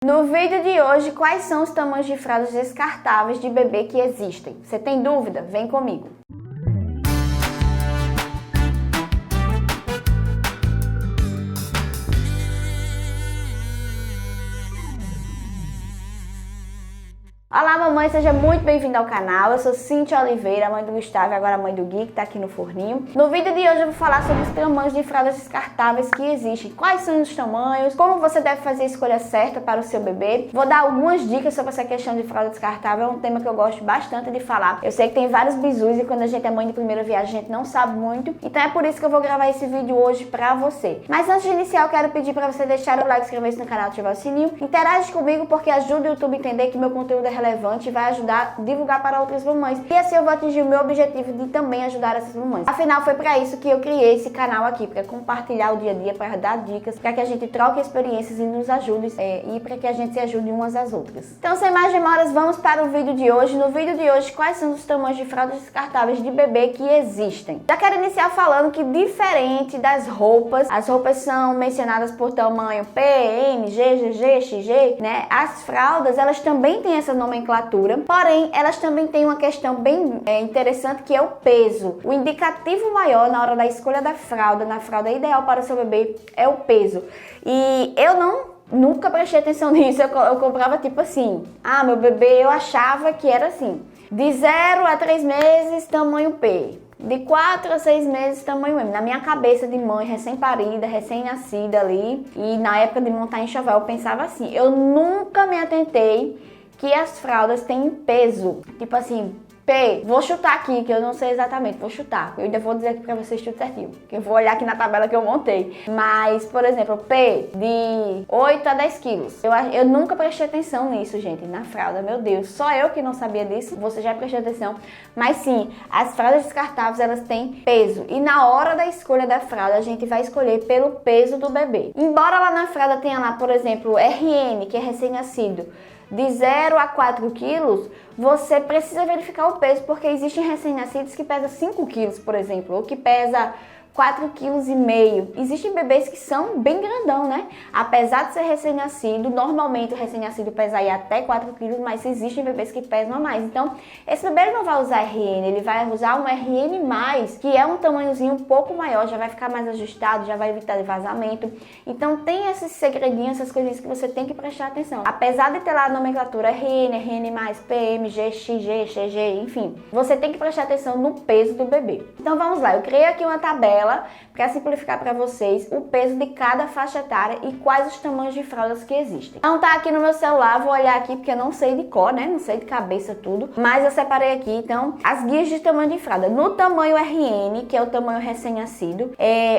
No vídeo de hoje, quais são os tamanhos de fraldas descartáveis de bebê que existem? Você tem dúvida? Vem comigo! Olá mamãe, seja muito bem-vinda ao canal. Eu sou Cíntia Oliveira, mãe do Gustavo e agora mãe do Gui, que tá aqui no forninho. No vídeo de hoje eu vou falar sobre os tamanhos de fraldas descartáveis que existem. Quais são os tamanhos, como você deve fazer a escolha certa para o seu bebê. Vou dar algumas dicas sobre essa questão de fralda descartável, é um tema que eu gosto bastante de falar. Eu sei que tem vários bizus e quando a gente é mãe de primeira viagem a gente não sabe muito. Então é por isso que eu vou gravar esse vídeo hoje pra você. Mas antes de iniciar eu quero pedir pra você deixar o like, inscrever-se no canal e ativar o sininho. Interage comigo porque ajuda o YouTube a entender que meu conteúdo é relevante e vai ajudar a divulgar para outras mamães. E assim eu vou atingir o meu objetivo de também ajudar essas mamães. Afinal, foi para isso que eu criei esse canal aqui, para compartilhar o dia a dia, para dar dicas, para que a gente troque experiências e nos ajude e para que a gente se ajude umas às outras. Então, sem mais demoras, vamos para o vídeo de hoje. No vídeo de hoje, quais são os tamanhos de fraldas descartáveis de bebê que existem? Já quero iniciar falando que, diferente das roupas, as roupas são mencionadas por tamanho P, M, G, GG, XG, né? As fraldas, elas também têm essa nomenclatura. Porém, elas também têm uma questão bem interessante, que é o peso. O indicativo maior na hora da escolha da fralda, na fralda ideal para o seu bebê, é o peso. E eu nunca prestei atenção nisso, eu comprava tipo assim, meu bebê eu achava que era assim, de 0 a 3 meses, tamanho P. De 4 a 6 meses, tamanho M. Na minha cabeça de mãe, recém-parida, recém-nascida ali, e na época de montar enxoval, eu pensava assim, eu nunca me atentei que as fraldas têm peso, tipo assim, P, vou chutar aqui, que eu não sei exatamente, vou chutar, eu ainda vou dizer aqui pra vocês tudo certinho, que eu vou olhar aqui na tabela que eu montei, mas, por exemplo, P, de 8 a 10 quilos, eu nunca prestei atenção nisso, gente, na fralda, meu Deus, só eu que não sabia disso, você já prestou atenção, mas sim, as fraldas descartáveis, elas têm peso, e na hora da escolha da fralda, a gente vai escolher pelo peso do bebê, embora lá na fralda tenha lá, por exemplo, RN, que é recém-nascido, de 0 a 4 quilos, você precisa verificar o peso, porque existem recém-nascidos que pesam 5 quilos, por exemplo, ou que pesa 4,5 kg. Existem bebês que são bem grandão, né? Apesar de ser recém-nascido, normalmente o recém-nascido pesa aí até 4 kg, mas existem bebês que pesam a mais. Então, esse bebê ele não vai usar RN, ele vai usar um RN+, que é um tamanhozinho um pouco maior, já vai ficar mais ajustado, já vai evitar vazamento. Então, tem esses segredinhos, essas coisinhas que você tem que prestar atenção. Apesar de ter lá a nomenclatura RN, RN+, PM, GXG, XG, enfim, você tem que prestar atenção no peso do bebê. Então, vamos lá, eu criei aqui uma tabela para simplificar para vocês o peso de cada faixa etária e quais os tamanhos de fraldas que existem. Então tá aqui no meu celular, vou olhar aqui porque eu não sei de cor, né? Não sei de cabeça tudo, mas eu separei aqui, então, as guias de tamanho de fralda. No tamanho RN, que é o tamanho recém-nascido,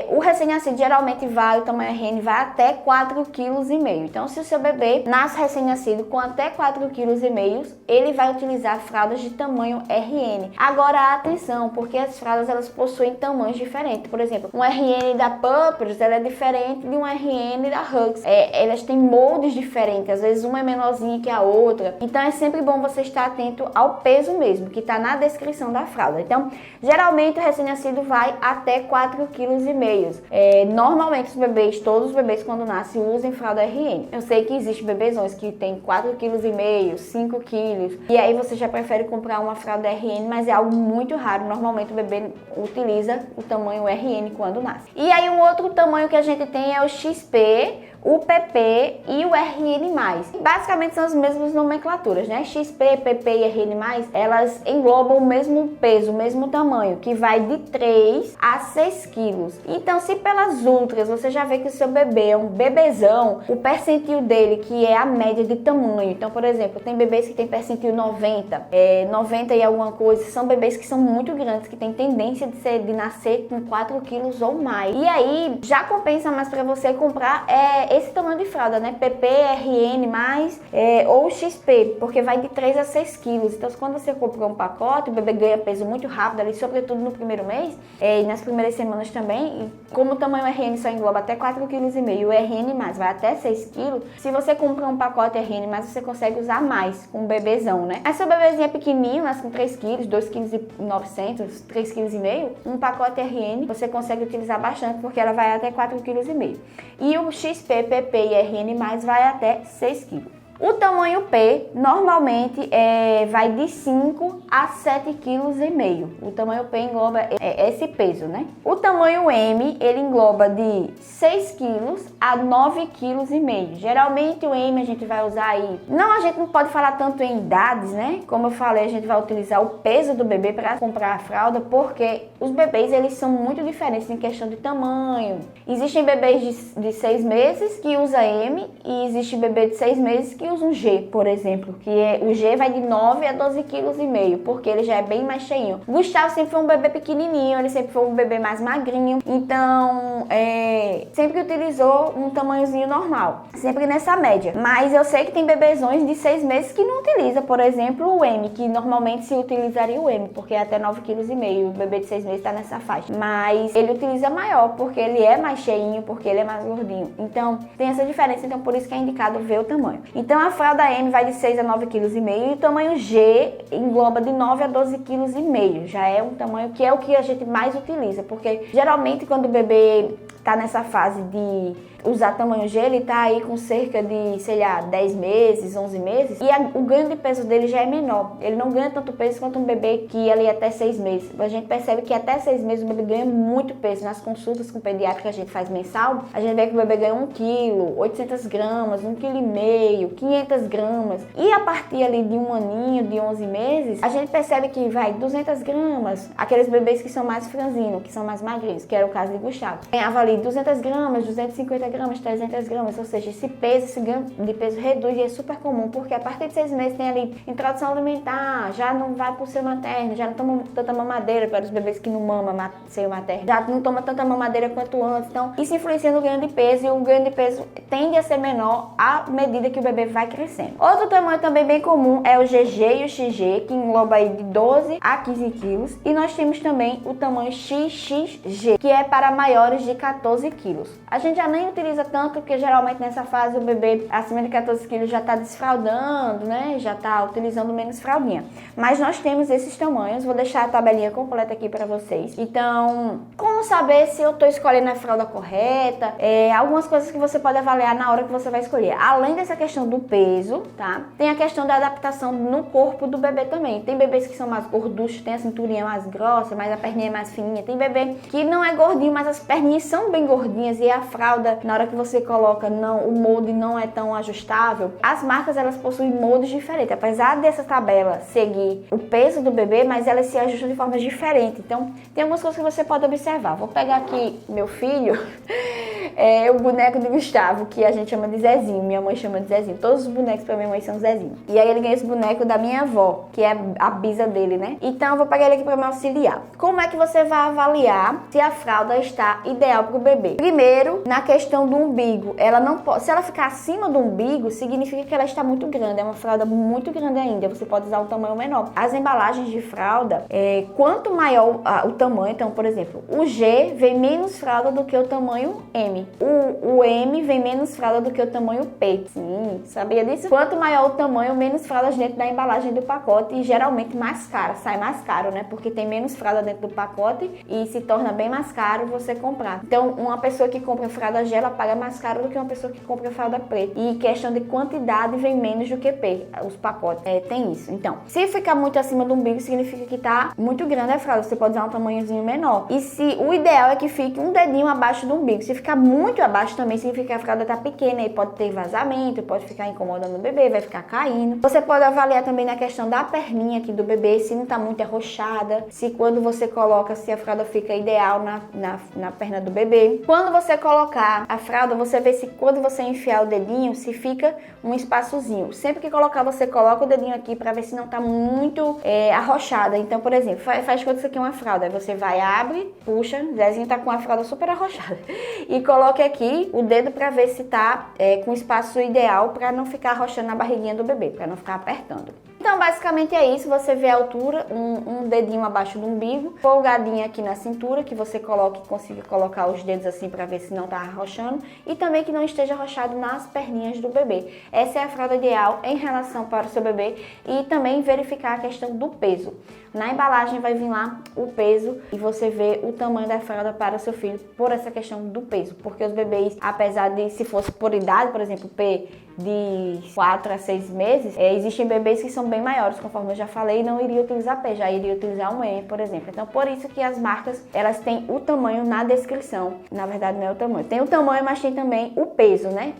o recém-nascido geralmente o tamanho RN vai até 4,5 kg. Então, se o seu bebê nasce recém-nascido com até 4,5 kg, ele vai utilizar fraldas de tamanho RN. Agora, atenção, porque as fraldas elas possuem tamanhos diferentes. Por exemplo, um RN da Pampers, ela é diferente de um RN da Huggies. Elas têm moldes diferentes, às vezes uma é menorzinha que a outra. Então é sempre bom você estar atento ao peso mesmo, que está na descrição da fralda. Então, geralmente o recém-nascido vai até 4,5 kg. Normalmente os bebês, todos os bebês quando nascem usam fralda RN. Eu sei que existem bebêzões que têm 4,5 kg, 5 kg, e aí você já prefere comprar uma fralda RN, mas é algo muito raro. Normalmente o bebê utiliza o tamanho RN quando nasce. E aí um outro tamanho que a gente tem é o XP, o PP e o RN+. Basicamente são as mesmas nomenclaturas, né? XP, PP e RN+, elas englobam o mesmo peso, o mesmo tamanho, que vai de 3 a 6 quilos. Então, se pelas ultras você já vê que o seu bebê é um bebezão, o percentil dele, que é a média de tamanho. Então, por exemplo, tem bebês que tem percentil 90, 90 e alguma coisa, são bebês que são muito grandes, que têm tendência de nascer com 4 quilos ou mais. E aí, já compensa mais para você comprar esse tamanho de fralda, né? PP, RN+, ou XP, porque vai de 3 a 6 quilos. Então, quando você compra um pacote, o bebê ganha peso muito rápido ali, sobretudo no primeiro mês, e nas primeiras semanas também. E como o tamanho RN só engloba até 4,5 kg e o RN+, vai até 6 kg, se você comprar um pacote RN+, você consegue usar mais com um bebezão, né? Mas se o bebezinho é pequenininho, nasce com 3 kg, 2,9 kg, 3,5 kg, um pacote RN você consegue utilizar bastante, porque ela vai até 4,5 kg. E o XP bebê PP e RN+, vai até 6 kg. O tamanho P normalmente vai de 5 a 7,5 kg. O tamanho P engloba esse peso, né? O tamanho M, ele engloba de 6 kg a 9,5 kg. Geralmente o M a gente vai usar aí. Não, a gente não pode falar tanto em idades, né? Como eu falei, a gente vai utilizar o peso do bebê para comprar a fralda, porque os bebês eles são muito diferentes em questão de tamanho. Existem bebês de 6 meses que usa M e existe bebê de 6 meses que usa um G, por exemplo, o G vai de 9 a 12,5 kg, porque ele já é bem mais cheinho. Gustavo sempre foi um bebê pequenininho, ele sempre foi um bebê mais magrinho, então sempre utilizou um tamanhozinho normal, sempre nessa média. Mas eu sei que tem bebezões de 6 meses que não utiliza, por exemplo, o M, que normalmente se utilizaria o M, porque é até 9,5 kg, o bebê de 6 meses está nessa faixa. Mas ele utiliza maior, porque ele é mais cheinho, porque ele é mais gordinho. Então, tem essa diferença, então por isso que é indicado ver o tamanho. Então, a fralda M vai de 6 a 9,5 kg e o tamanho G engloba de 9 a 12,5 kg. Já é um tamanho que é o que a gente mais utiliza, porque geralmente quando o bebê tá nessa fase de usar tamanho G, ele tá aí com cerca de, sei lá, 10 meses, 11 meses, e o ganho de peso dele já é menor. Ele não ganha tanto peso quanto um bebê que ali até 6 meses. A gente percebe que até 6 meses o bebê ganha muito peso. Nas consultas com o pediatra que a gente faz mensal, a gente vê que o bebê ganha 1 kg, 800 gramas, 1,5 kg, 500 gramas. E a partir ali de um aninho, de 11 meses, a gente percebe que vai 200 gramas. Aqueles bebês que são mais franzinos, que são mais magrinhos, que era o caso de Gustavo. Ganhava ali 200 gramas, 250 gramas, 300 gramas, ou seja, esse ganho de peso reduz e é super comum, porque a partir de 6 meses tem ali introdução alimentar, já não vai pro seio materno, já não toma tanta mamadeira para os bebês que não mamam seio materno, já não toma tanta mamadeira quanto antes, então isso influencia no ganho de peso e o ganho de peso tende a ser menor à medida que o bebê vai crescendo. Outro tamanho também bem comum é o GG e o XG, que engloba aí de 12 a 15 quilos, e nós temos também o tamanho XXG, que é para maiores de 14 quilos. A gente já nem utiliza tanto, porque geralmente nessa fase o bebê acima de 14 quilos já está desfraldando, né? Já está utilizando menos fraldinha. Mas nós temos esses tamanhos, vou deixar a tabelinha completa aqui para vocês. Então, como saber se eu estou escolhendo a fralda correta? Algumas coisas que você pode avaliar na hora que você vai escolher. Além dessa questão do peso, tá? Tem a questão da adaptação no corpo do bebê também. Tem bebês que são mais gorduchos, tem a cinturinha mais grossa, mas a perninha é mais fininha. Tem bebê que não é gordinho, mas as perninhas são bem gordinhas e a fralda, na hora que você coloca, o molde não é tão ajustável. As marcas, elas possuem moldes diferentes. Apesar dessa tabela seguir o peso do bebê, mas elas se ajustam de forma diferente. Então, tem algumas coisas que você pode observar. Vou pegar aqui meu filho, o boneco de Gustavo, que a gente chama de Zezinho. Minha mãe chama de Zezinho. Todos os bonecos pra minha mãe são Zezinho. E aí ele ganha esse boneco da minha avó, que é a bisa dele, né? Então, eu vou pegar ele aqui pra me auxiliar. Como é que você vai avaliar se a fralda está ideal pro bebê? Primeiro, na questão do umbigo. Ela não pode, se ela ficar acima do umbigo, significa que ela está muito grande. É uma fralda muito grande ainda. Você pode usar um tamanho menor. As embalagens de fralda, quanto maior o tamanho, então, por exemplo, o G vem menos fralda do que o tamanho M. O M vem menos fralda do que o tamanho P. Sim, sabia disso? Quanto maior o tamanho, menos fraldas dentro da embalagem do pacote e geralmente mais cara. Sai mais caro, né? Porque tem menos fralda dentro do pacote e se torna bem mais caro você comprar. Então, uma pessoa que compra fralda G, ela paga mais caro do que uma pessoa que compra fralda preta. E questão de quantidade vem menos do que P, os pacotes. Tem isso. Então, se ficar muito acima do umbigo, significa que tá muito grande a fralda. Você pode usar um tamanhozinho menor. E se o ideal é que fique um dedinho abaixo do umbigo. Se ficar muito abaixo também, significa que a fralda tá pequena e pode ter vazamento, pode ficar incomodando o bebê, vai ficar caindo. Você pode avaliar também na questão da perninha aqui do bebê, se não tá muito arrochada, se quando você coloca, se a fralda fica ideal na perna do bebê. Quando você colocar a fralda, você vê se quando você enfiar o dedinho, se fica um espaçozinho. Sempre que colocar, você coloca o dedinho aqui pra ver se não tá muito arrochada. Então, por exemplo, faz quando isso aqui é uma fralda. Aí você vai, abre, puxa, o Zezinho tá com a fralda super arrochada. E coloque aqui o dedo pra ver se tá com o espaço ideal pra não ficar arrochando na barriguinha do bebê, pra não ficar apertando. Então, basicamente é isso. Você vê a altura, um dedinho abaixo do umbigo, folgadinha aqui na cintura, que você coloque e consiga colocar os dedos assim para ver se não tá arrochando, e também que não esteja arrochado nas perninhas do bebê. Essa é a fralda ideal em relação para o seu bebê, e também verificar a questão do peso. Na embalagem vai vir lá o peso e você vê o tamanho da fralda para o seu filho por essa questão do peso, porque os bebês, apesar de, se fosse por idade, por exemplo, P de 4 a 6 meses, existem bebês que são bem maiores, conforme eu já falei, não iria utilizar P, já iria utilizar um M, por exemplo. Então, por isso que as marcas, elas têm o tamanho na descrição. Na verdade, não é o tamanho. Tem o tamanho, mas tem também o peso, né?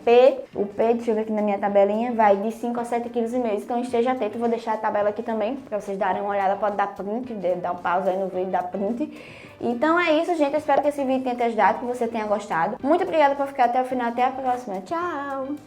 O P, deixa eu ver aqui na minha tabelinha, vai de 5 a 7,5 kg. Então, esteja atento. Vou deixar a tabela aqui também, para vocês darem uma olhada. Pode dar print, dar um pause aí no vídeo, dar print. Então é isso, gente. Eu espero que esse vídeo tenha te ajudado, que você tenha gostado. Muito obrigada por ficar até o final. Até a próxima. Tchau!